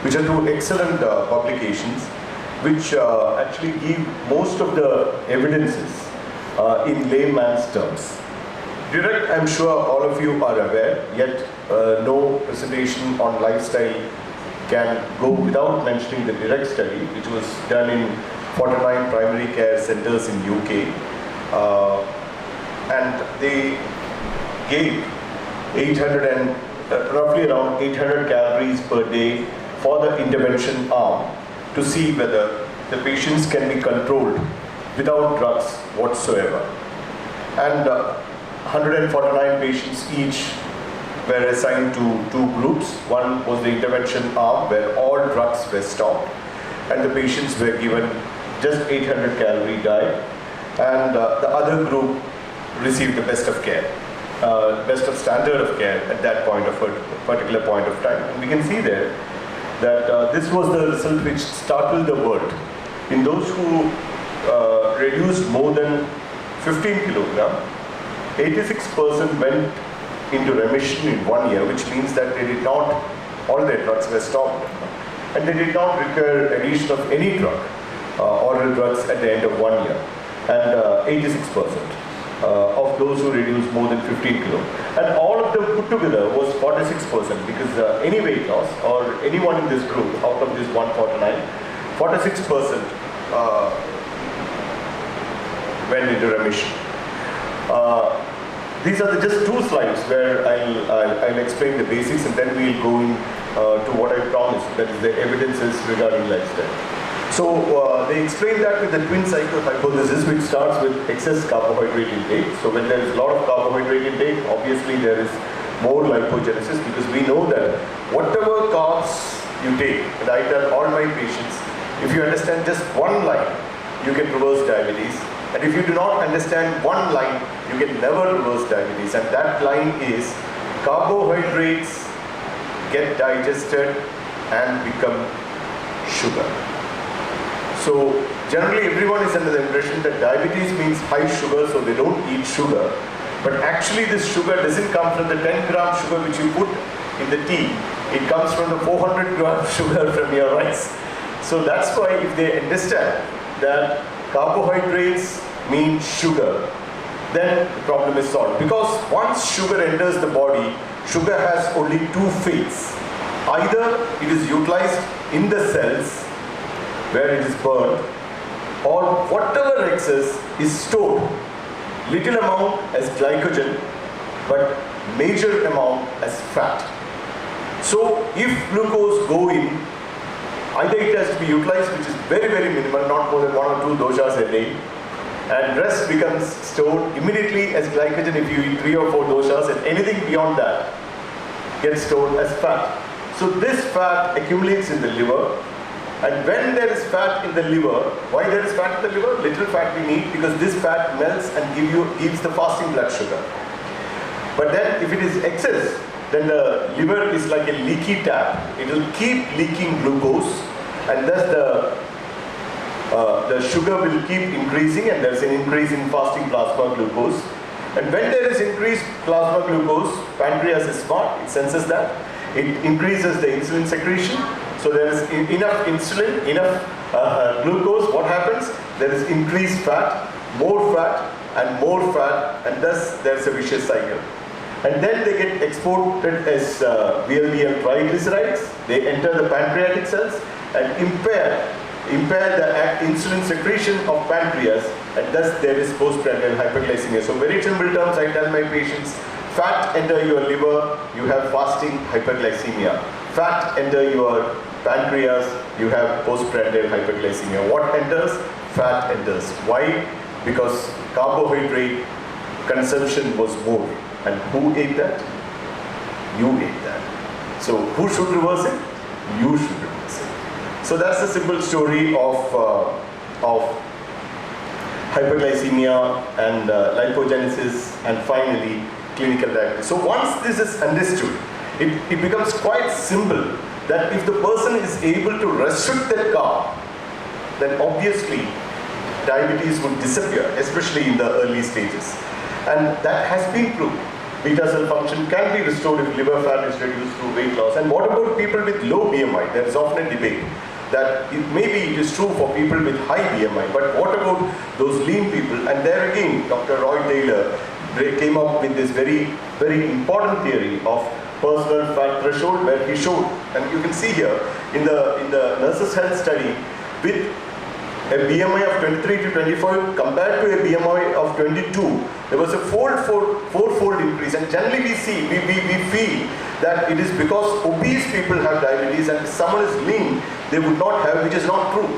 which are two excellent publications, which actually give most of the evidences in layman's terms. Direct, I'm sure all of you are aware, yet no presentation on lifestyle can go without mentioning the direct study, which was done in 49 primary care centers in UK. And they gave roughly around 800 calories per day for the intervention arm to see whether the patients can be controlled without drugs whatsoever. And 149 patients each were assigned to two groups. One was the intervention arm where all drugs were stopped and the patients were given just 800 calorie diet, and the other group received the best of care, best of standard of care at that point of a particular point of time. And we can see there that this was the result which startled the world. In those who reduced more than 15 kilogram, 86% went into remission in 1 year, which means that they did not, all their drugs were stopped, and they did not require addition of any drug, oral drugs at the end of 1 year. And 86% of those who reduced more than 15 kilo. And all of them put together was 46%, because any weight loss or anyone in this group out of this 149, 46% went into remission. These are just two slides where I'll explain the basics, and then we'll go in to what I promised, that is the evidences regarding lifestyle. So they explain that with the twin cycle hypothesis, which starts with excess carbohydrate intake. So when there is a lot of carbohydrate intake, obviously there is more lipogenesis, because we know that whatever carbs you take, and I tell all my patients, if you understand just one line, you can reverse diabetes. And if you do not understand one line, you can never reverse diabetes. And that line is carbohydrates get digested and become sugar. So generally everyone is under the impression that diabetes means high sugar, so they don't eat sugar. But actually this sugar doesn't come from the 10 gram sugar which you put in the tea. It comes from the 400 gram sugar from your rice. So that's why if they understand that carbohydrates mean sugar, then the problem is solved. Because once sugar enters the body, sugar has only two fates. Either it is utilized in the cells where it is burned, or whatever excess is stored, little amount as glycogen, but major amount as fat. So if glucose go in, either it has to be utilized, which is very, very minimal, not more than 1 or 2 doshas a day, and rest becomes stored immediately as glycogen if you eat 3 or 4 doshas, and anything beyond that gets stored as fat. So this fat accumulates in the liver, and when there is fat in the liver, why there is fat in the liver? Little fat we need, because this fat melts and gives the fasting blood sugar. But then if it is excess, then the liver is like a leaky tap. It will keep leaking glucose, and thus the sugar will keep increasing, and there is an increase in fasting plasma glucose. And when there is increased plasma glucose, pancreas is smart, it senses that. It increases the insulin secretion. So there is enough insulin, enough glucose. What happens? There is increased fat, and thus there is a vicious cycle. And then they get exported as VLDL triglycerides. They enter the pancreatic cells and impair the insulin secretion of pancreas, and thus there is postprandial hyperglycemia. So very simple terms, I tell my patients, fat enter your liver, you have fasting hyperglycemia. Fat enter your pancreas, you have postprandial hyperglycemia. What enters? Fat enters. Why? Because carbohydrate consumption was more. And who ate that? You ate that. So who should reverse it? You should reverse it. So that's the simple story of hyperglycemia and lipogenesis, and finally clinical diagnosis. So once this is understood, it becomes quite simple that if the person is able to restrict that carb, then obviously diabetes would disappear, especially in the early stages. And that has been proved. beta cell function can be restored if liver fat is reduced through weight loss. And what about people with low BMI? There is often a debate that maybe it is true for people with high BMI, but what about those lean people? And there again, Dr. Roy Taylor came up with this very important theory of personal fat threshold, where he showed, and you can see here in the nurses' health study, with a BMI of 23 to 25 compared to a BMI of 22, there was a fourfold increase. And generally we feel that it is because obese people have diabetes and if someone is lean, they would not have, which is not true.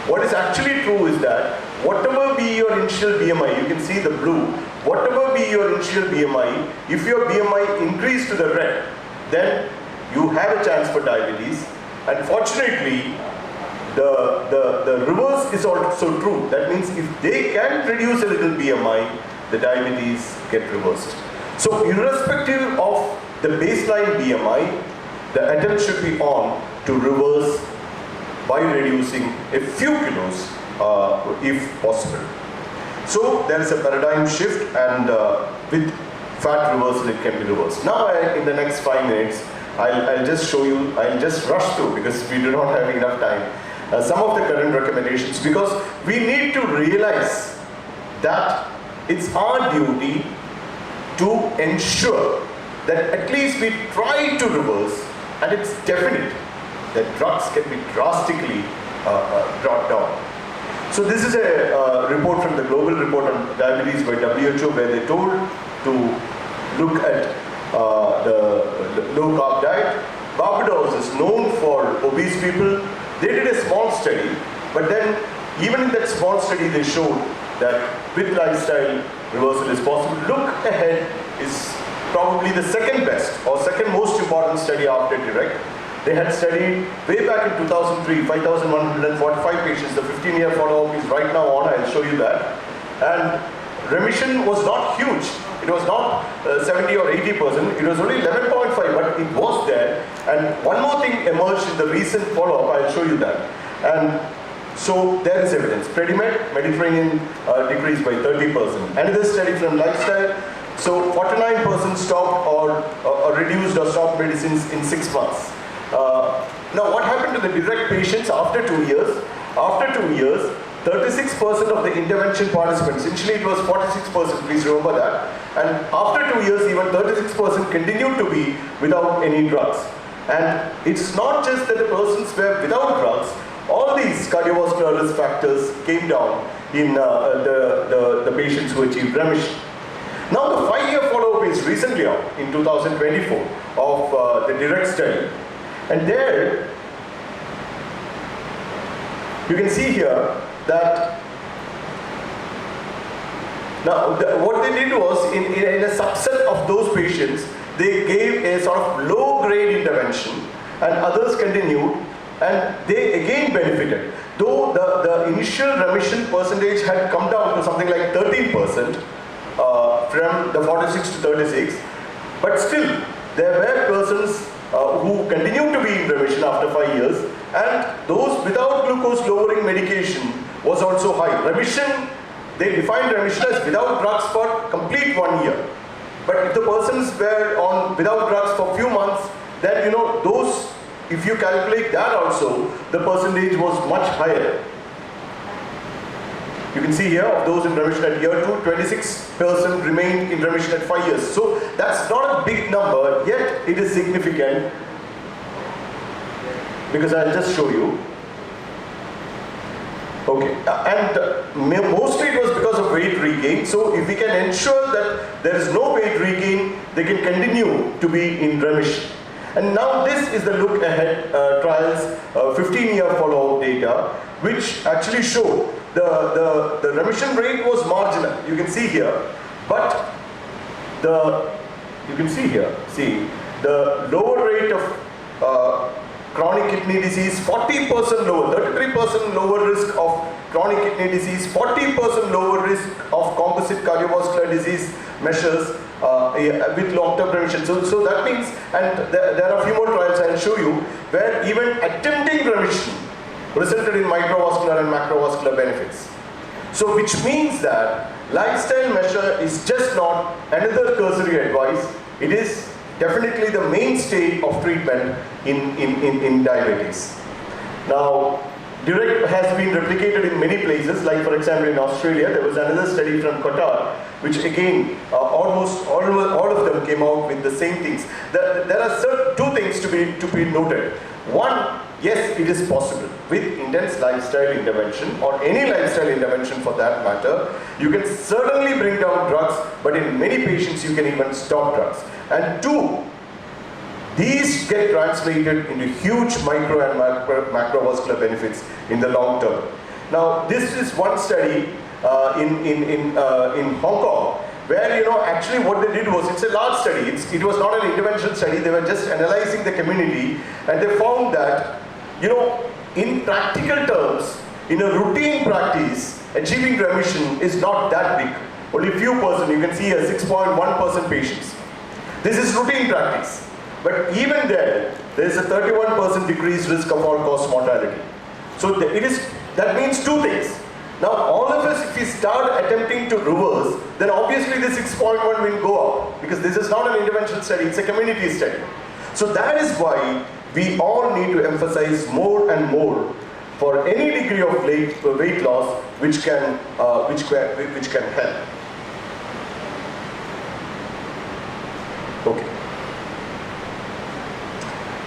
What is actually true is that whatever be your initial BMI, you can see the blue, whatever be your initial BMI, if your BMI increased to the red, then you have a chance for diabetes. And fortunately, the reverse is also true. That means if they can reduce a little BMI, the diabetes get reversed. So irrespective of the baseline BMI, the attempt should be on to reverse by reducing a few kilos if possible. So there is a paradigm shift, and with fat reversal it can be reversed. Now in the next 5 minutes, I'll just show you, I'll just rush through because we do not have enough time, some of the current recommendations, because we need to realize that it's our duty to ensure that at least we try to reverse, and it's definite that drugs can be drastically brought down. So this is a report from the Global Report on Diabetes by WHO, where they told to look at the low-carb diet. Barbados is known for obese people. They did a small study, but then even in that small study they showed that with lifestyle reversal is possible. Look Ahead is probably the second best or second most important study after Direct. They had studied way back in 2003, 5,145 patients. The 15-year follow-up is right now on, I'll show you that. And remission was not huge. It was not 70 or 80%, it was only 11.5, but it was there. And one more thing emerged in the recent follow-up, I'll show you that. And so there is evidence. Predimed, Mediterranean decreased by 30%. Another study from Lifestyle, so 49% stopped or reduced or stopped medicines in 6 months. Now what happened to the Direct patients after 2 years? After 2 years, 36% of the intervention participants, initially it was 46%, please remember that. And after 2 years, even 36% continued to be without any drugs. And it's not just that the persons were without drugs, all these cardiovascular risk factors came down in the patients who achieved remission. Now the 5-year follow-up is recently out in 2024 of the Direct study. And there, you can see here that now what they did was in a subset of those patients, they gave a sort of low-grade intervention and others continued and they again benefited. Though the initial remission percentage had come down to something like 13% from the 46 to 36, but still there were persons who continued to be in remission after 5 years, and those without glucose lowering medication was also high. Remission, they defined remission as without drugs for complete 1 year. But if the persons were on without drugs for few months, then those, if you calculate that also, the percentage was much higher. You can see here, of those in remission at year 2, 26% remained in remission at 5 years. So that's not a big number, yet it is significant, because I'll just show you. Okay, and mostly it was because of weight regain. So if we can ensure that there is no weight regain, they can continue to be in remission. And now this is the Look Ahead trials 15-year follow-up data, which actually showed the remission rate was marginal. You can see here, but you can see here, the lower rate of chronic kidney disease, 40% lower, 33% lower risk of chronic kidney disease, 40% lower risk of composite cardiovascular disease measures with long-term remission. So that means, and there are a few more trials I'll show you, where even attempting remission resulted in microvascular and macrovascular benefits. So which means that lifestyle measure is just not another cursory advice, it is definitely the mainstay of treatment in diabetes. Now, direct has been replicated in many places, like for example in Australia, there was another study from Qatar, which again, almost all of them came out with the same things. There are two things to be noted. One, yes, it is possible with intense lifestyle intervention or any lifestyle intervention for that matter. You can certainly bring down drugs, but in many patients you can even stop drugs. And two, these get translated into huge micro and macrovascular benefits in the long term. Now, this is one study in Hong Kong, where actually what they did was, it's a large study. It was not an intervention study. They were just analyzing the community, and they found that in practical terms, in a routine practice, achieving remission is not that big. Only few percent. You can see a 6.1% patients. This is routine practice. But even there is a 31% decreased risk of all-cause mortality. So that means two things. Now, all of us, if we start attempting to reverse, then obviously the 6.1 will go up, because this is not an intervention study, it's a community study. So that is why we all need to emphasize more and more for any degree of weight loss which can help. Okay.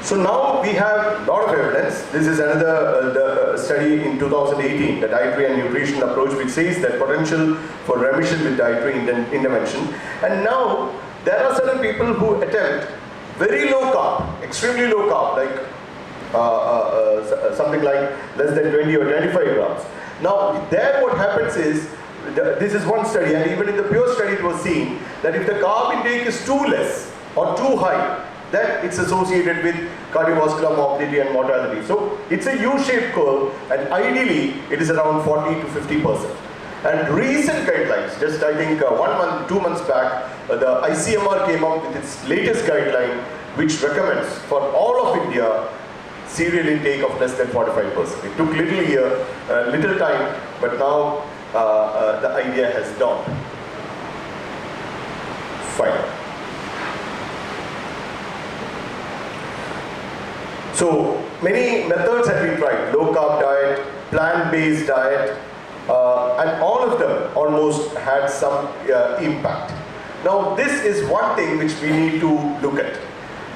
So now we have a lot of evidence. This is another study in 2018, the dietary and nutrition approach, which says that potential for remission with dietary intervention. And now there are certain people who attempt very low carb, extremely low carb, like something like less than 20 or 25 grams. Now there what happens is, this is one study, and even in the pure study it was seen that if the carb intake is too less or too high, then it's associated with cardiovascular morbidity and mortality. So it's a U-shaped curve, and ideally it is around 40 to 50%. And recent guidelines, just I think 1 month, 2 months back, the ICMR came out with its latest guideline, which recommends for all of India cereal intake of less than 45%. It took little time, but now the idea has dawned. Fine. So many methods have been tried: low carb diet, plant-based diet, and all of them almost had some impact. Now this is one thing which we need to look at.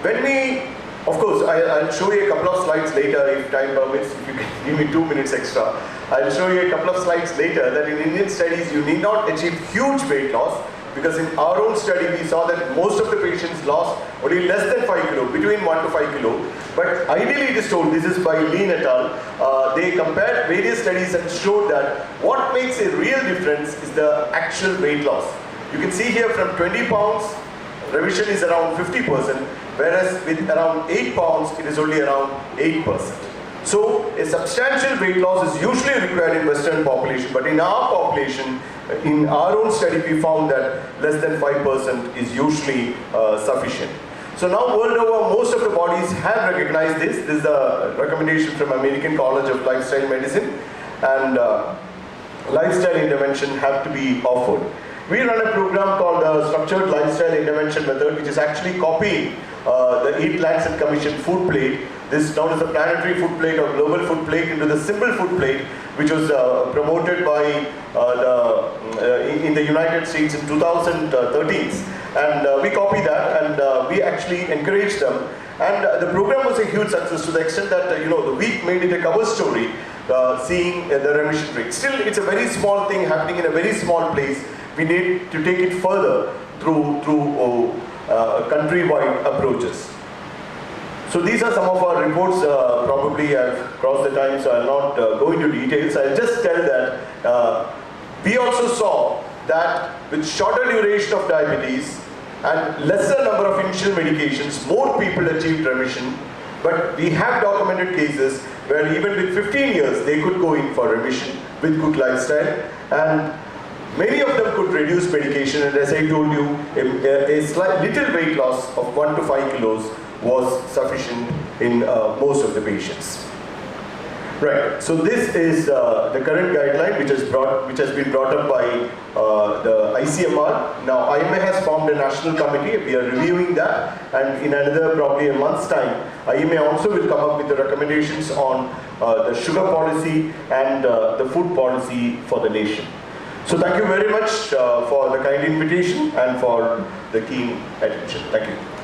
When we, of course, I'll show you a couple of slides later if time permits, if you can give me 2 minutes extra. I'll show you a couple of slides later that in Indian studies you need not achieve huge weight loss, because in our own study we saw that most of the patients lost only less than 5 kilo, between 1 to 5 kilo. But ideally it is told, this is by Lean et al. They compared various studies and showed that what makes a real difference is the actual weight loss. You can see here from 20 pounds, remission is around 50%, whereas with around 8 pounds, it is only around 8%. So a substantial weight loss is usually required in Western population, but in our population, in our own study, we found that less than 5% is usually sufficient. So now world over, most of the bodies have recognized this. This is the recommendation from American College of Lifestyle Medicine, and lifestyle intervention have to be offered. We run a program called the Structured Lifestyle Intervention Method, which is actually copying the Eat Lancet Commission food plate. This is known as the planetary food plate or global food plate into the simple food plate, which was promoted by in the United States in 2013. And we copy that, and we actually encourage them. And the program was a huge success to the extent that the week made it a cover story, seeing the remission rate. Still, it's a very small thing happening in a very small place. We need to take it further through countrywide approaches. So these are some of our reports. Probably I've crossed the time, so I'll not go into details. I'll just tell that we also saw that with shorter duration of diabetes and lesser number of initial medications, more people achieved remission. But we have documented cases where even with 15 years, they could go in for remission with good lifestyle. And many of them could reduce medication, and as I told you, a slight little weight loss of 1 to 5 kilos was sufficient in most of the patients. Right. So this is the current guideline which has been brought up by the ICMR. Now IMA has formed a national committee. We are reviewing that, and in another probably a month's time, IMA also will come up with the recommendations on the sugar policy and the food policy for the nation. So thank you very much for the kind invitation and for the keen attention. Thank you.